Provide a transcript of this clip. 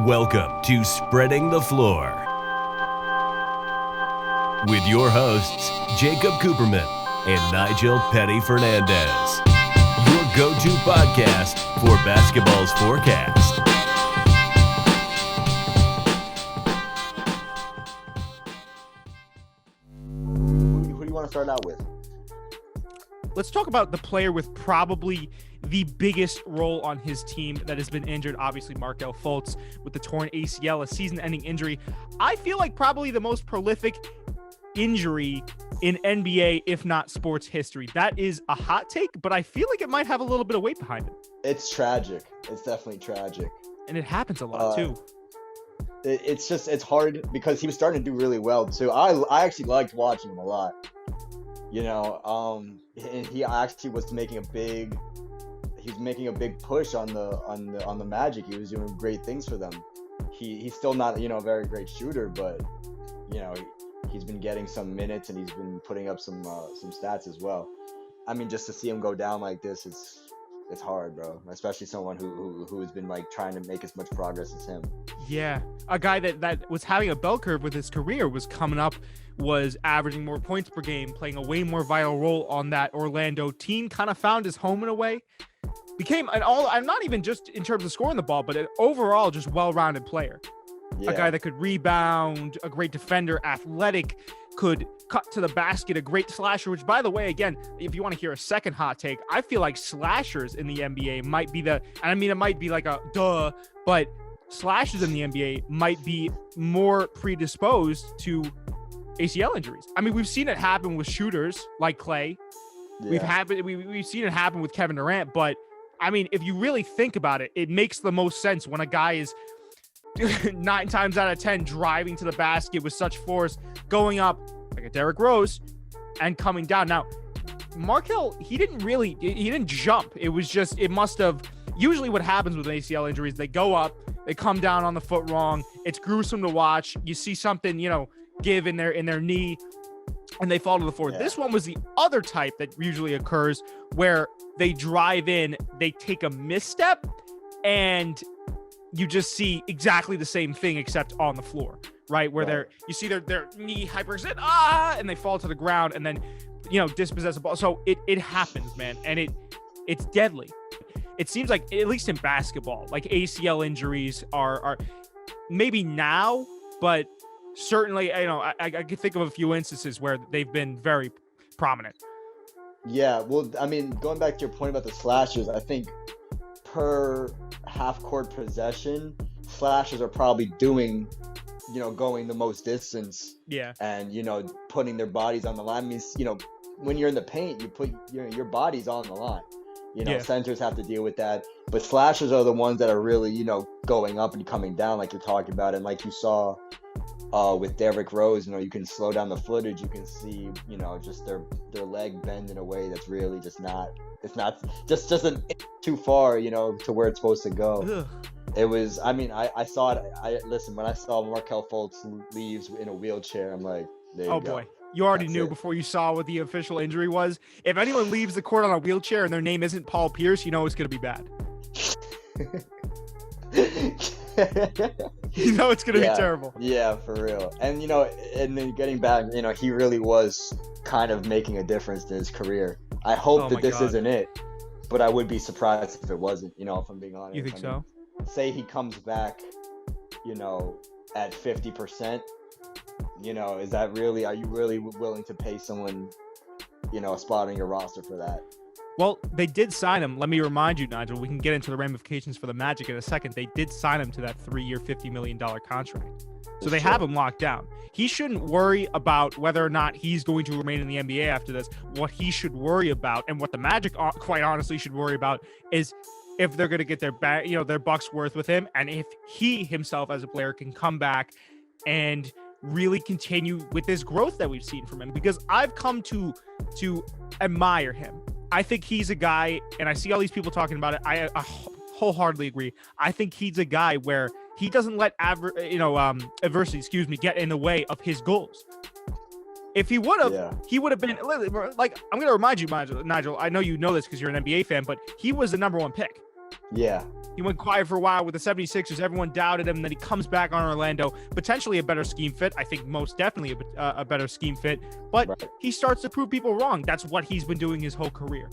Welcome to Spreading the Floor with your hosts, Jacob Cooperman and Nigel Petty Fernandez. Your go-to podcast for basketball's forecast. Who do you want to start out with? Let's talk about the player with probably the biggest role on his team that has been injured. Obviously, Markelle Fultz with the torn ACL, a season-ending injury. I feel like probably the most prolific injury in NBA, if not sports history. That is a hot take, but I feel like it might have a little bit of weight behind it. It's tragic. It's definitely tragic. And it happens a lot, too. It's hard because he was starting to do really well, too. I actually liked watching him a lot. You know, and he actually was making a big push on the Magic. He was doing great things for them. He's still not, a very great shooter, but he's been getting some minutes and he's been putting up some stats as well. I mean, just to see him go down like this, it's hard, bro. Especially someone who has been like trying to make as much progress as him. Yeah, a guy that was having a bell curve with his career, was coming up, was averaging more points per game, playing a way more vital role on that Orlando team, kind of found his home in a way, became I'm not even just in terms of scoring the ball, but an overall just well-rounded player. Yeah. A guy that could rebound, a great defender, athletic, could cut to the basket, a great slasher, which, by the way, again, if you want to hear a second hot take, I feel like slashers in the NBA might be it might be like a duh, but slashers in the NBA might be more predisposed to ACL injuries. I mean, we've seen it happen with shooters like Clay. Yeah. We've seen it happen with Kevin Durant, but I mean, if you really think about it, it makes the most sense when a guy is 9 times out of 10 driving to the basket with such force, going up like a Derrick Rose and coming down. Now, Markelle, he didn't jump. It must have, usually what happens with ACL injuries, they go up, they come down on the foot wrong. It's gruesome to watch. You see something, give in their knee, and they fall to the floor. Yeah. This one was the other type that usually occurs, where they drive in, they take a misstep, and you just see exactly the same thing except on the floor, right? Where you see their knee hyperextend, and they fall to the ground, and then dispossess the ball. So it happens, man, and it's deadly. It seems like, at least in basketball, like ACL injuries are maybe now, but certainly, I could think of a few instances where they've been very prominent. Yeah, well, I mean, going back to your point about the slashers, I think per half-court possession, slashers are probably doing, going the most distance. Yeah. And, putting their bodies on the line. I mean, when you're in the paint, you put your body's on the line. Centers have to deal with that. But slashers are the ones that are really, going up and coming down like you're talking about. And like you saw with Derrick Rose, you can slow down the footage. You can see, just their leg bend in a way that's really just not, it's not just an inch too far, to where it's supposed to go. Ugh. It was, I mean, I saw it. Listen, when I saw Markelle Fultz leaves in a wheelchair, I'm like, there you go. Boy. You already knew before you saw what the official injury was. If anyone leaves the court on a wheelchair and their name isn't Paul Pierce, it's going to be bad. It's going to be terrible. Yeah, for real. And, and then getting back, he really was kind of making a difference in his career. I hope that this isn't it, but I would be surprised if it wasn't, if I'm being honest. You think so? Say he comes back, at 50%. Are you really willing to pay someone, a spot on your roster for that? Well, they did sign him. Let me remind you, Nigel, we can get into the ramifications for the Magic in a second. They did sign him to that 3-year, $50 million contract. So they have him locked down. He shouldn't worry about whether or not he's going to remain in the NBA after this. What he should worry about, and what the Magic quite honestly should worry about, is if they're going to get their buck's worth with him, and if he himself as a player can come back and really continue with this growth that we've seen from him, because I've come to admire him. I think he's a guy, and I see all these people talking about it. I wholeheartly agree. I think he's a guy where he doesn't let adversity, get in the way of his goals. If he would have, he would have been like, I'm going to remind you, Nigel, I know you know this because you're an NBA fan, but he was the number 1 pick. Yeah. He went quiet for a while with the 76ers. Everyone doubted him. Then he comes back on Orlando, potentially a better scheme fit. I think most definitely a better scheme fit. But he starts to prove people wrong. That's what he's been doing his whole career.